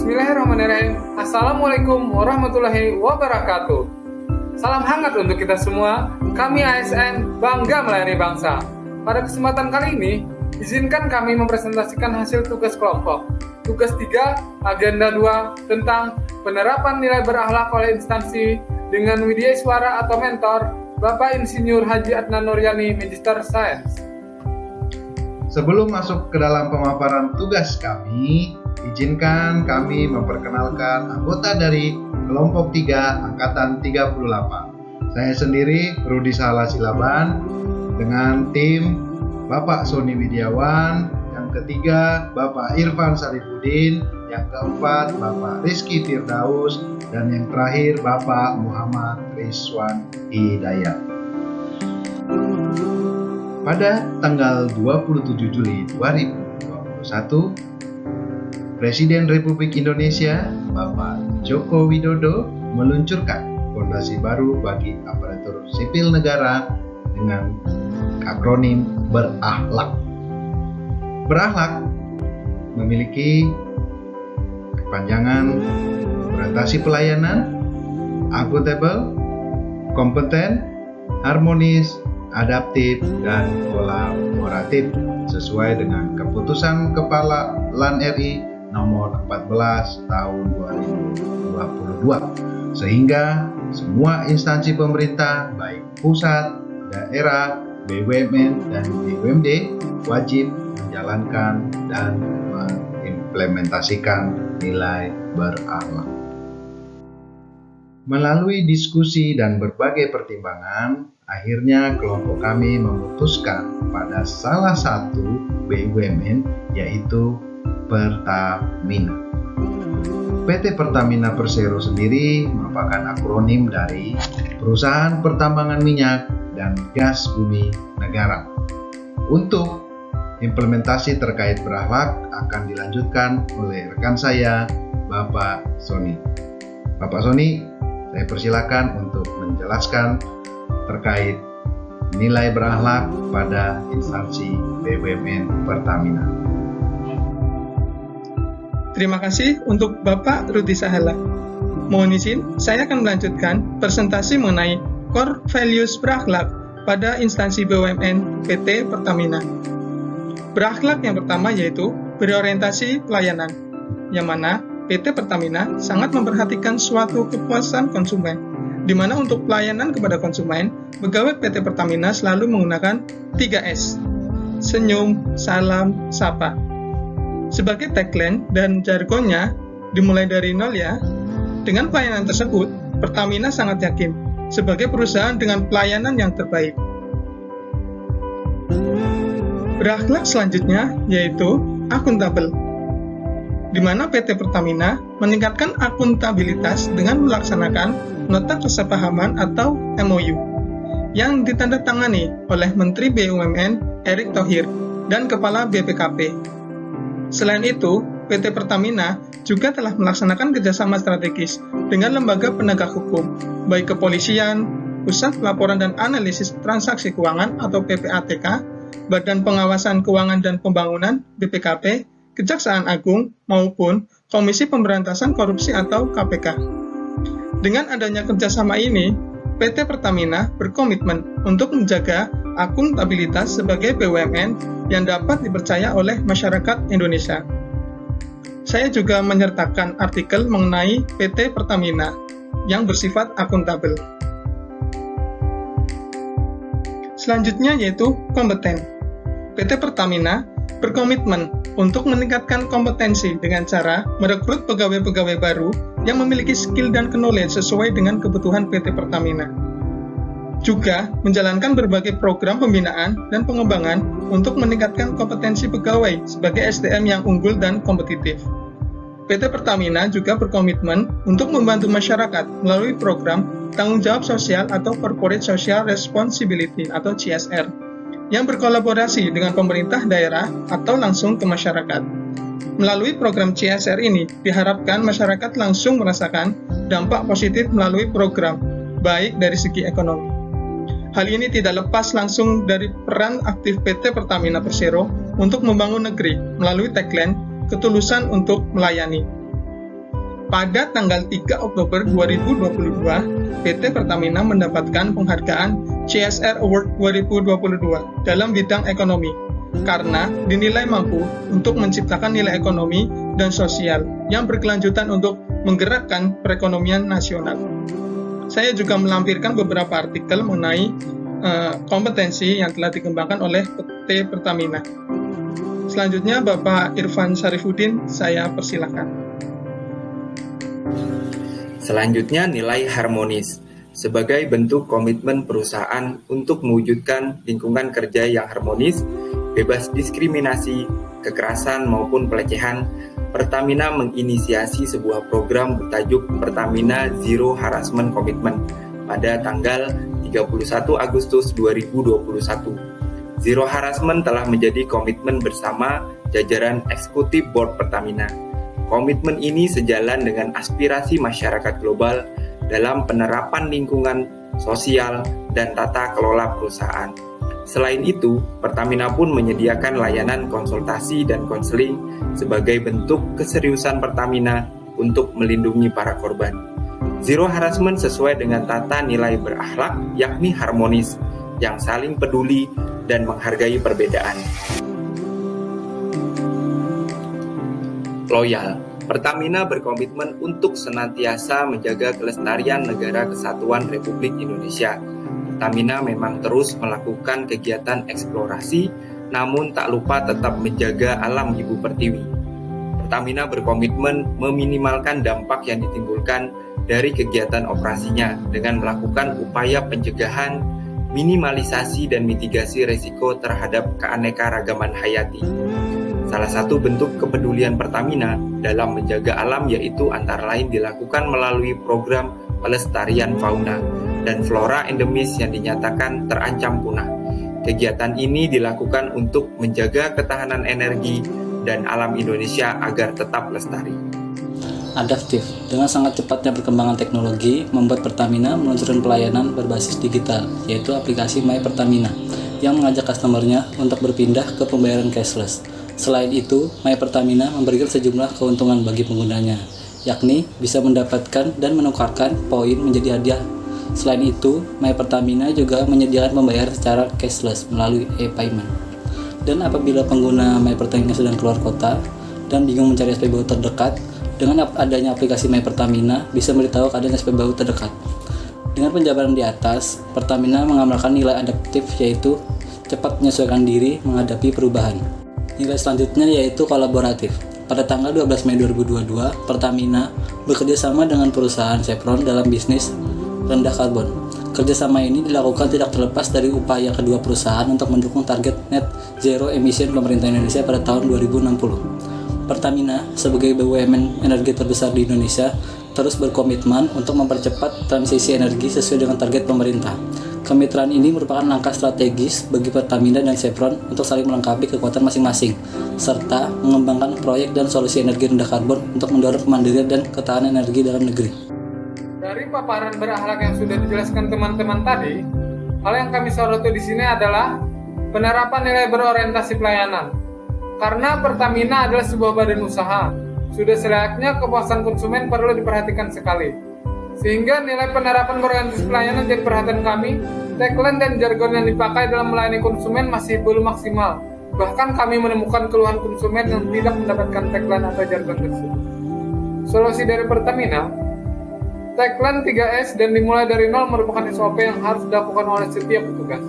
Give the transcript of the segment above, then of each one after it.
Bismillahirrahmanirrahim. Assalamualaikum warahmatullahi wabarakatuh. Salam hangat untuk kita semua. Kami ASN bangga melayani bangsa. Pada kesempatan kali ini, izinkan kami mempresentasikan hasil tugas kelompok. Tugas 3, agenda 2 tentang penerapan nilai berakhlak oleh instansi dengan widya suara atau mentor Bapak Insinyur Haji Adnan Nuryani, Magister Sains. Sebelum masuk ke dalam pemaparan tugas kami, izinkan kami memperkenalkan anggota dari kelompok 3 Angkatan 38. Saya sendiri, Rudi Sahala Silaban, dengan tim Bapak Sony Widiawan, yang ketiga Bapak Irfan Sarifudin, yang keempat Bapak Rizky Firdaus, dan yang terakhir Bapak Muhammad Rizwan Hidayat. Pada tanggal 27 Juli 2021, Presiden Republik Indonesia Bapak Joko Widodo meluncurkan fondasi baru bagi aparatur sipil negara dengan akronim berakhlak. Berakhlak memiliki kepanjangan orientasi pelayanan, akuntabel, kompeten, harmonis, adaptif, dan kolaboratif sesuai dengan keputusan Kepala LAN RI nomor 14 tahun 2022, sehingga semua instansi pemerintah baik pusat, daerah, BUMN, dan BUMD wajib menjalankan dan mengimplementasikan nilai berakhlak. Melalui diskusi dan berbagai pertimbangan, akhirnya kelompok kami memutuskan pada salah satu BUMN, yaitu Pertamina. PT Pertamina Persero sendiri merupakan akronim dari Perusahaan Pertambangan Minyak dan Gas Bumi Negara. Untuk implementasi terkait berakhlak akan dilanjutkan oleh rekan saya, Bapak Sony. Bapak Sony, saya persilakan untuk menjelaskan terkait nilai berakhlak pada instansi BUMN Pertamina. Terima kasih untuk Bapak Rudi Sahala. Mohon izin, saya akan melanjutkan presentasi mengenai core values berakhlak pada instansi BUMN PT Pertamina. Berakhlak yang pertama yaitu berorientasi pelayanan, yang mana PT Pertamina sangat memperhatikan suatu kepuasan konsumen, di mana untuk pelayanan kepada konsumen, pegawai PT Pertamina selalu menggunakan 3S, senyum, salam, sapa. Sebagai tagline dan jargonnya, dimulai dari nol ya. Dengan pelayanan tersebut, Pertamina sangat yakin sebagai perusahaan dengan pelayanan yang terbaik. Berakhlak selanjutnya yaitu akuntabel, di mana PT Pertamina meningkatkan akuntabilitas dengan melaksanakan nota kesepahaman atau MOU yang ditandatangani oleh Menteri BUMN Erick Thohir dan Kepala BPKP. Selain itu, PT Pertamina juga telah melaksanakan kerjasama strategis dengan lembaga penegak hukum, baik kepolisian, Pusat Pelaporan dan Analisis Transaksi Keuangan atau PPATK, Badan Pengawasan Keuangan dan Pembangunan BPKP, Kejaksaan Agung, maupun Komisi Pemberantasan Korupsi atau KPK. Dengan adanya kerjasama ini, PT Pertamina berkomitmen untuk menjaga akuntabilitas sebagai BUMN yang dapat dipercaya oleh masyarakat Indonesia. Saya juga menyertakan artikel mengenai PT Pertamina yang bersifat akuntabel. Selanjutnya yaitu kompeten. PT Pertamina berkomitmen untuk meningkatkan kompetensi dengan cara merekrut pegawai-pegawai baru yang memiliki skill dan knowledge sesuai dengan kebutuhan PT Pertamina. Juga menjalankan berbagai program pembinaan dan pengembangan untuk meningkatkan kompetensi pegawai sebagai SDM yang unggul dan kompetitif. PT Pertamina juga berkomitmen untuk membantu masyarakat melalui program Tanggung Jawab Sosial atau Corporate Social Responsibility atau CSR, yang berkolaborasi dengan pemerintah daerah atau langsung ke masyarakat. Melalui program CSR ini, diharapkan masyarakat langsung merasakan dampak positif melalui program, baik dari segi ekonomi. Hal ini tidak lepas langsung dari peran aktif PT Pertamina Persero untuk membangun negeri melalui tagline ketulusan untuk melayani. Pada tanggal 3 Oktober 2022, PT Pertamina mendapatkan penghargaan CSR Award 2022 dalam bidang ekonomi karena dinilai mampu untuk menciptakan nilai ekonomi dan sosial yang berkelanjutan untuk menggerakkan perekonomian nasional. Saya juga melampirkan beberapa artikel mengenai kompetensi yang telah dikembangkan oleh PT Pertamina. Selanjutnya, Bapak Irfan Syarifuddin, saya persilakan. Selanjutnya, nilai harmonis sebagai bentuk komitmen perusahaan untuk mewujudkan lingkungan kerja yang harmonis, bebas diskriminasi, kekerasan maupun pelecehan. Pertamina menginisiasi sebuah program bertajuk Pertamina Zero Harassment Commitment pada tanggal 31 Agustus 2021. Zero Harassment telah menjadi komitmen bersama jajaran eksekutif board Pertamina. Komitmen ini sejalan dengan aspirasi masyarakat global dalam penerapan lingkungan sosial dan tata kelola perusahaan. Selain itu, Pertamina pun menyediakan layanan konsultasi dan konseling sebagai bentuk keseriusan Pertamina untuk melindungi para korban. Zero harassment sesuai dengan tata nilai berakhlak, yakni harmonis, yang saling peduli dan menghargai perbedaan. Loyal. Pertamina berkomitmen untuk senantiasa menjaga kelestarian Negara Kesatuan Republik Indonesia. Pertamina memang terus melakukan kegiatan eksplorasi, namun tak lupa tetap menjaga alam Ibu Pertiwi. Pertamina berkomitmen meminimalkan dampak yang ditimbulkan dari kegiatan operasinya dengan melakukan upaya pencegahan, minimalisasi dan mitigasi risiko terhadap keanekaragaman hayati. Salah satu bentuk kepedulian Pertamina dalam menjaga alam yaitu antara lain dilakukan melalui program pelestarian fauna dan flora endemis yang dinyatakan terancam punah. Kegiatan ini dilakukan untuk menjaga ketahanan energi dan alam Indonesia agar tetap lestari. Adaptif. Dengan sangat cepatnya perkembangan teknologi, membuat Pertamina meluncurkan pelayanan berbasis digital, yaitu aplikasi My Pertamina, yang mengajak customer-nya untuk berpindah ke pembayaran cashless. Selain itu, My Pertamina memberikan sejumlah keuntungan bagi penggunanya, yakni bisa mendapatkan dan menukarkan poin menjadi hadiah. Selain itu, My Pertamina juga menyediakan pembayaran secara cashless melalui e-payment. Dan apabila pengguna My Pertamina sedang keluar kota dan bingung mencari SPBU terdekat, dengan adanya aplikasi My Pertamina bisa memberitahu keadaan SPBU terdekat. Dengan penjabaran di atas, Pertamina mengamalkan nilai adaptif yaitu cepat menyesuaikan diri menghadapi perubahan. Nilai selanjutnya yaitu kolaboratif. Pada tanggal 12 Mei 2022, Pertamina bekerja sama dengan perusahaan Chevron dalam bisnis rendah karbon. Kerjasama ini dilakukan tidak terlepas dari upaya kedua perusahaan untuk mendukung target net zero emission pemerintah Indonesia pada tahun 2060. Pertamina, sebagai BUMN energi terbesar di Indonesia, terus berkomitmen untuk mempercepat transisi energi sesuai dengan target pemerintah. Kemitraan ini merupakan langkah strategis bagi Pertamina dan Chevron untuk saling melengkapi kekuatan masing-masing, serta mengembangkan proyek dan solusi energi rendah karbon untuk mendorong kemandirian dan ketahanan energi dalam negeri. Dari paparan berakhlak yang sudah dijelaskan teman-teman tadi, hal yang kami soroti di sini adalah penerapan nilai berorientasi pelayanan. Karena Pertamina adalah sebuah badan usaha, sudah selayaknya kepuasan konsumen perlu diperhatikan sekali. Sehingga nilai penerapan berorientasi pelayanan jadi perhatian kami, tagline dan jargon yang dipakai dalam melayani konsumen masih belum maksimal. Bahkan kami menemukan keluhan konsumen yang tidak mendapatkan tagline atau jargon tersebut. Solusi dari Pertamina, tagline 3S dan dimulai dari nol merupakan SOP yang harus dilakukan oleh setiap petugas.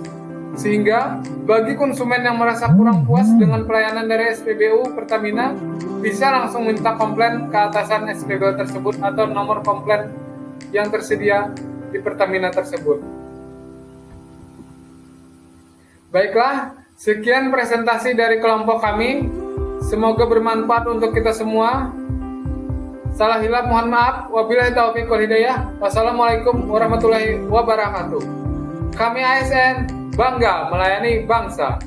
Sehingga bagi konsumen yang merasa kurang puas dengan pelayanan dari SPBU Pertamina bisa langsung minta komplain ke atasan SPBU tersebut atau nomor komplain yang tersedia di Pertamina tersebut. Baiklah, sekian presentasi dari kelompok kami. Semoga bermanfaat untuk kita semua. Salah hilaf mohon maaf. Wabillahi taufiq wal hidayah. Wassalamualaikum warahmatullahi wabarakatuh. Kami ASN bangga melayani bangsa.